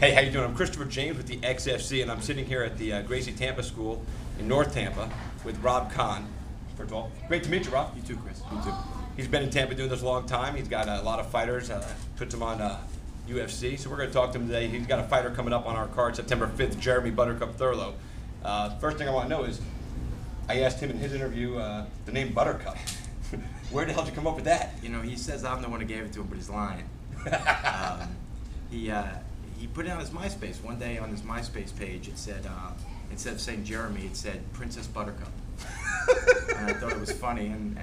Hey, how you doing? I'm Christopher James with the XFC, and I'm sitting here at the Gracie Tampa School in North Tampa with Rob Kahn. First of all, great to meet you, Rob. You too, Chris. You too. He's been in Tampa doing this a long time. He's got a lot of fighters, puts them on UFC. So we're going to talk to him today. He's got a fighter coming up on our card September 5th, Jeremy Buttercup Thurlow. First thing I want to know is, I asked him in his interview the name Buttercup. Where the hell did you come up with that? You know, he says I'm the one who gave it to him, but he's lying. He put it on his MySpace. One day on his MySpace page, it said, instead of saying Jeremy, it said Princess Buttercup. And I thought it was funny, and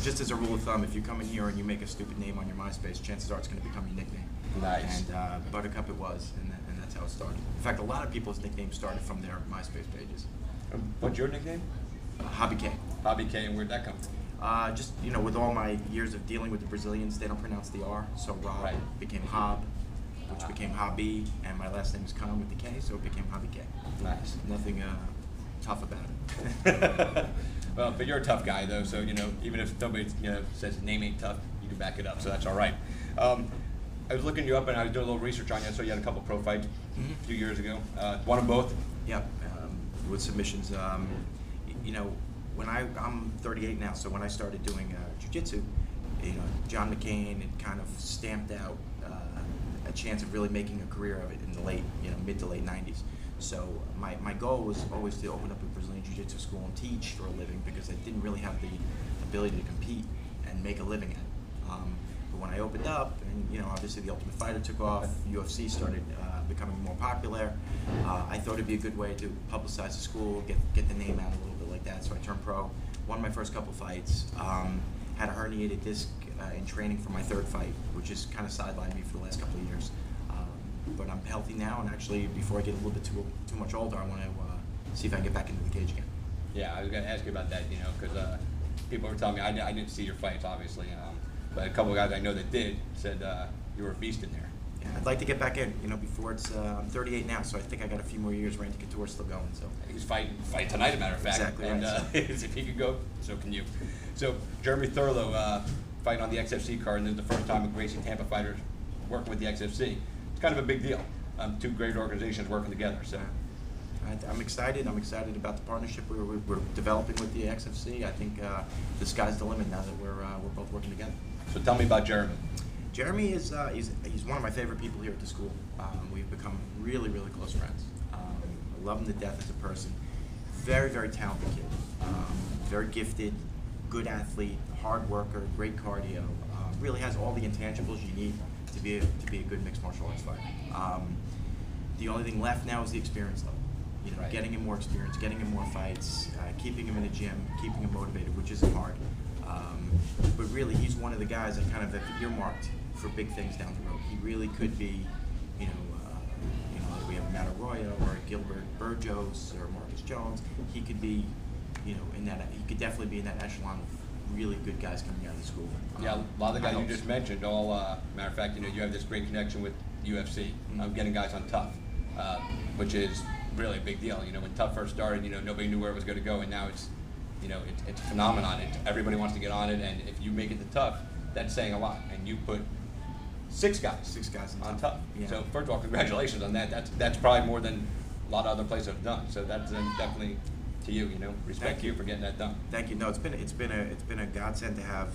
just as a rule of thumb, if you come in here and you make a stupid name on your MySpace, chances are it's going to become your nickname. Nice. And Buttercup it was, and that's how it started. In fact, a lot of people's nicknames started from their MySpace pages. What's your nickname? Hobby K. Hobby K, and where'd that come from? Just, you know, with all my years of dealing with the Brazilians, they don't pronounce the R, so Rob became Hob, which became Hobby, and my last name is Kahn with the K, so it became Hobby K. Nice. Nothing tough about it. Well, but you're a tough guy, though, so, you know, even if somebody, says the name ain't tough, you can back it up, so that's all right. I was looking you up, and I was doing a little research on you. I saw you had a couple pro fights a few years ago. Won them both? Yep, with submissions. You know, when I'm 38 now, so when I started doing jiu-jitsu, you know, John McCain had kind of stamped out a chance of really making a career of it in the late, mid to late 90s. So my goal was always to open up a Brazilian Jiu-Jitsu school and teach for a living, because I didn't really have the ability to compete and make a living at it. But when I opened up, and obviously the Ultimate Fighter took off, UFC started becoming more popular, I thought it'd be a good way to publicize the school, get the name out a little bit like that. So I turned pro, won my first couple fights, had a herniated disc in training for my third fight, which has kind of sidelined me for the last couple of years. But I'm healthy now, and actually, before I get a little bit too much older, I want to see if I can get back into the cage again. Yeah, I was going to ask you about that, because people were telling me, I didn't see your fights, obviously, but a couple of guys I know that did said you were a beast in there. Yeah, I'd like to get back in, before it's, I'm 38 now, so I think I got a few more years. Randy Couture's still going, so. He's fighting tonight, as a matter of fact. Exactly. And right, if he could go, so can you. So, Jeremy Thurlow fighting on the XFC card, and this is the first time a Gracie Tampa fighters working with the XFC. It's kind of a big deal. Two great organizations working together, so. I'm excited. I'm excited about the partnership we're developing with the XFC. I think the sky's the limit now that we're both working together. So tell me about Jeremy. Jeremy is he's one of my favorite people here at the school. We've become really, really close friends. I love him to death as a person. Very, very talented kid. Very gifted, good athlete, hard worker, great cardio. Really has all the intangibles you need to be a good mixed martial arts fighter. The only thing left now is the experience level. Getting him more experience, getting him more fights, keeping him in the gym, keeping him motivated, which isn't hard. But really, he's one of the guys that kind of have earmarked for big things down the road. He really could be, we have Matt Arroyo or Gilbert Burgos or Marcus Jones. He could be, in that. He could definitely be in that echelon of really good guys coming out of the school. Yeah, a lot of the guys you just mentioned, all matter of fact, you have this great connection with UFC. Getting guys on Tough, which is really a big deal. When Tough first started, nobody knew where it was going to go, and now it's, it's a phenomenon. Everybody wants to get on it, and if you make it to Tough, that's saying a lot. And you put six guys on Tough. Yeah. So first of all, congratulations on that. That's probably more than a lot of other places have done. So that's definitely to you. Respect you for getting that done. Thank you. No, it's been a godsend to have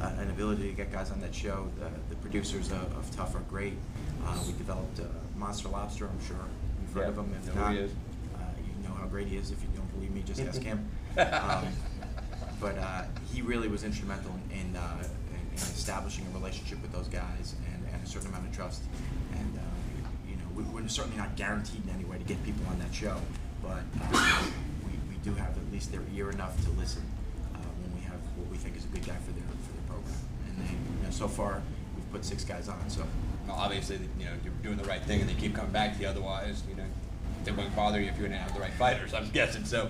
an ability to get guys on that show. The producers of Tough are great. We developed Monster Lobster. I'm sure you've heard of him. If not, he is. You know how great he is. If you don't believe me, just ask him. But he really was instrumental in establishing a relationship with those guys and a certain amount of trust. And we're certainly not guaranteed in any way to get people on that show, but we do have at least their ear enough to listen when we have what we think is a good guy for their program. And they, so far we've put 6 guys on. So obviously, you're doing the right thing, and they keep coming back to you. Otherwise, they won't bother you if you didn't have the right fighters, I'm guessing. So,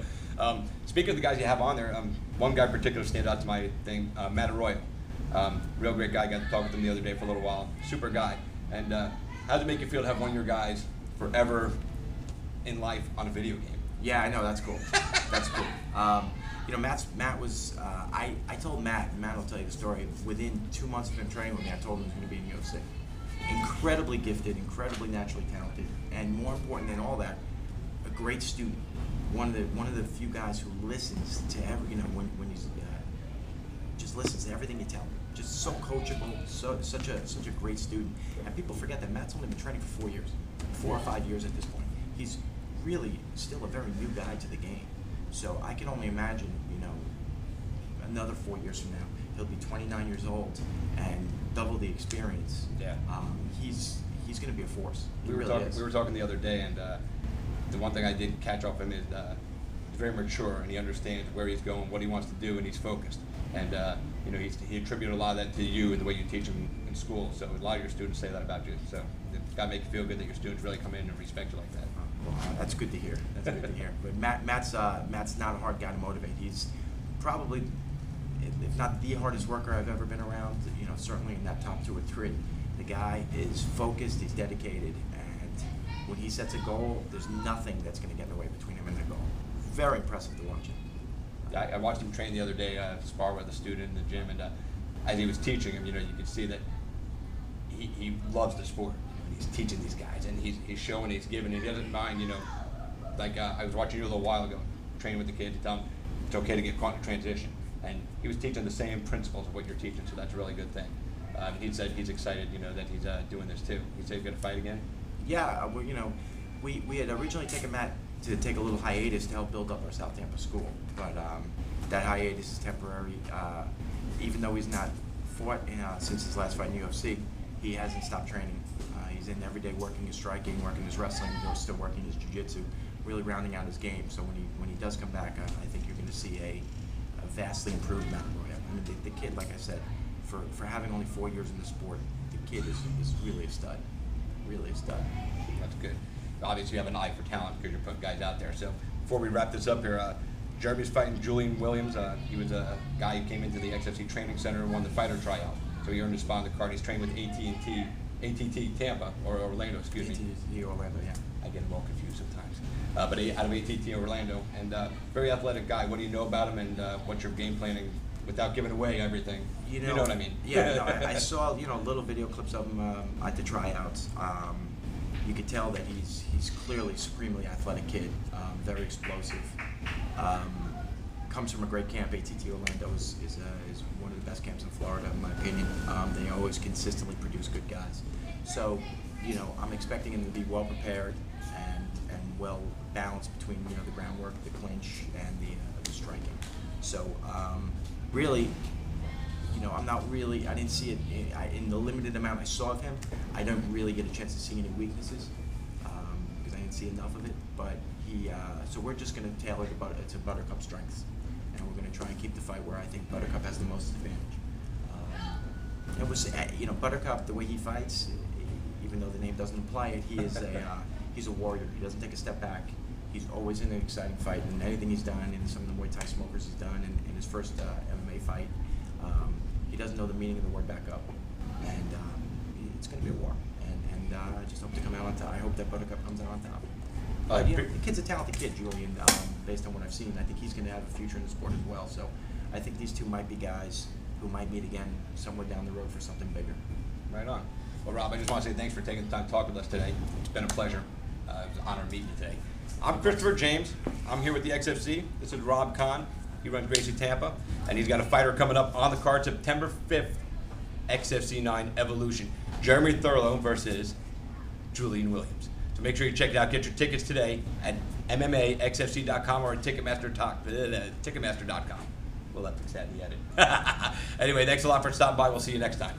speaking of the guys you have on there, one guy in particular stands out to my thing, Matt Arroyo. Real great guy. Got to talk with him the other day for a little while. Super guy. And how does it make you feel to have one of your guys forever in life on a video game? Yeah, I know, that's cool. That's cool. Matt was, I told Matt, and Matt will tell you the story, within 2 months of him training with me, I told him he was going to be in UFC. incredibly gifted, incredibly naturally talented, and more important than all that, a great student. One of the few guys who listens to every, when he's just listens to everything you tell him. Just so coachable, such a great student. And people forget that Matt's only been training for 4 years, 4 or 5 years at this point. He's really still a very new guy to the game. So I can only imagine, another 4 years from now, he'll be 29 years old and double the experience. Yeah. He's going to be a force. We were talking the other day, and the one thing I did catch off him is he's very mature, and he understands where he's going, what he wants to do, and he's focused. And he attributed a lot of that to you and the way you teach him in school. So a lot of your students say that about you. So it's got to make you feel good that your students really come in and respect you like that. Well, that's good to hear. That's good to hear. But Matt's not a hard guy to motivate. He's probably, if not the hardest worker I've ever been around, certainly in that top 2 or 3. The guy is focused, he's dedicated, and when he sets a goal, there's nothing that's going to get in the way between him and the goal. Very impressive to watch him. I watched him train the other day, spar with a student in the gym, and as he was teaching him, you could see that he loves the sport. He's teaching these guys, and he's showing, he's giving, he doesn't mind, like I was watching you a little while ago, training with the kids, to tell them it's okay to get caught in transition. And he was teaching the same principles of what you're teaching, so that's a really good thing. He said he's excited, that he's doing this too. He said he's going to fight again? Yeah, well, we had originally taken Matt to take a little hiatus to help build up our South Tampa school, but that hiatus is temporary. Even though he's not fought since his last fight in UFC, he hasn't stopped training. He's in every day working his striking, working his wrestling, still working his jiu-jitsu, really rounding out his game. So when he does come back, I think you're going to see a vastly improved Matt Arroyo. I mean, the kid, like I said, for having only 4 years in the sport, the kid is really a stud. Really a stud. That's good. Obviously, you have an eye for talent because you're putting guys out there. So before we wrap this up here, Jeremy's fighting Julian Williams. He was a guy who came into the XFC Training Center and won the fighter tryout. So he earned a spot on the card. He's trained with ATT Tampa, or Orlando, excuse me. ATT Orlando, yeah. I get them all confused sometimes. But out of ATT Orlando, and very athletic guy. What do you know about him, and what's your game planning without giving away everything? You know what I mean? Yeah, no, I saw little video clips of him at the tryouts. You could tell that he's clearly a supremely athletic kid, very explosive. Comes from a great camp. ATT Orlando is one of the best camps in Florida, in my opinion. They always consistently produce good guys. So, I'm expecting him to be well prepared and well balanced between the groundwork, the clinch, and the striking. So, really, I didn't see it in the limited amount I saw of him. I don't really get a chance to see any weaknesses because I didn't see enough of it. But so we're just going to tailor to Buttercup's strengths, and we're going to try and keep the fight where I think Buttercup has the most advantage. It was, Buttercup, the way he fights, even though the name doesn't imply it, he's a warrior. He doesn't take a step back. He's always in an exciting fight, and anything he's done, and some of the Muay Thai smokers he's done, in his first MMA fight, he doesn't know the meaning of the word back up, and it's going to be a war. And I just hope to come out on top. I hope that Buttercup comes out on top. The kid's a talented kid, Julian. Based on what I've seen, I think he's going to have a future in the sport as well. So I think these two might be guys who might meet again somewhere down the road for something bigger. Right on. Well, Rob, I just want to say thanks for taking the time to talk with us today. It's been a pleasure. It was an honor meeting you today. I'm Christopher James. I'm here with the XFC. This is Rob Kahn. He runs Gracie Tampa, and he's got a fighter coming up on the card September 5th, XFC 9 Evolution. Jeremy Thurlow versus Julian Williams. So make sure you check it out. Get your tickets today at MMAXFC.com or at Ticketmaster.com. We'll have to fix that in the edit. Anyway, thanks a lot for stopping by. We'll see you next time.